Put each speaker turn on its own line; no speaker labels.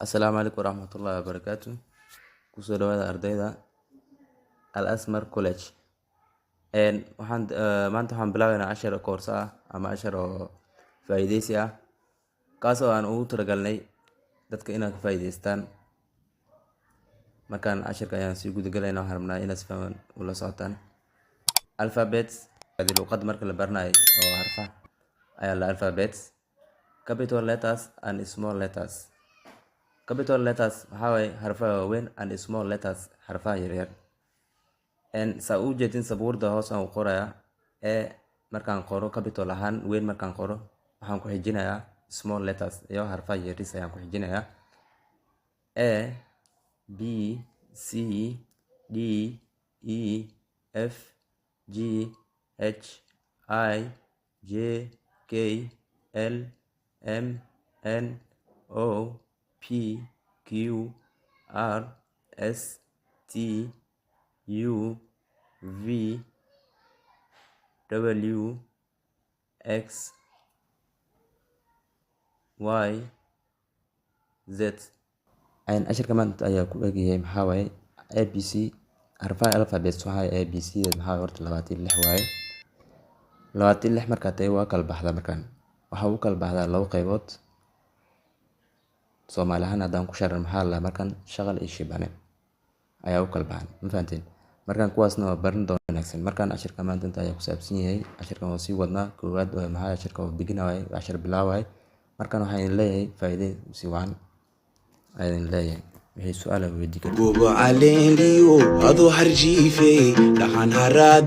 السلام عليكم ورحمة الله وبركاته. kusoo dhawaada ardayda Al Asmar College. Maanta waxaan bilaabaynaa cashar koorso ah ama cashar oo faa'iideysi ah kaasoo aan ugu talagalnay dadka inaad ka faa'iideystaan. Markaan casharka ayaan sii gudagalaynaa, waxaan rabnaa inaad si fiican ula socotaan. Alphabets waa luqad marka la baranayo oo harfaha ayaa la alphabets, capital letters and small letters. Capital letters waxaa waaye harfaha waaweyn and small letters harfaha yaryar. Saa u jeedin sabuurda hoos aan u qorayaa markaan qoro capital ahaan weyn, markaan qoro waxaan ku xijinayaa small letters iyo harfaha yaryar ayaan ku xijinayaa. A B C D E F G H I J K L M N O P Q R S T U V W X Y Z. Cashirka maanta ayaa ku eegayay maxaa waaye ABC. harfaha alphabets waxaa A B C maxaa horta 26 waaye. 26 markaa tahay waa kala baxdaa. Markaan waxa uu kala baxdaa laba qaybood. Soomaali ahaan haddaan ku sharan maxaa la markaan shaqal iyo shibane ayaa u kala baxan, ma fahanteen? Markaan kuwaasna waa barin doona wanaagsan. Markaan cashirka maanta inta ayaa ku saabsan yahay. Cashirkan waa sii wadnaa. Koowaad maxaa cashirka oo beginner waaye, cashir bilaaway. Markaan waxaan leeyahay faa'iido si wacan ayaan leeyahay. wixii su'aal ah weydii kartaa.
Bubu Alendiyo adu harjiifay dhaxan harad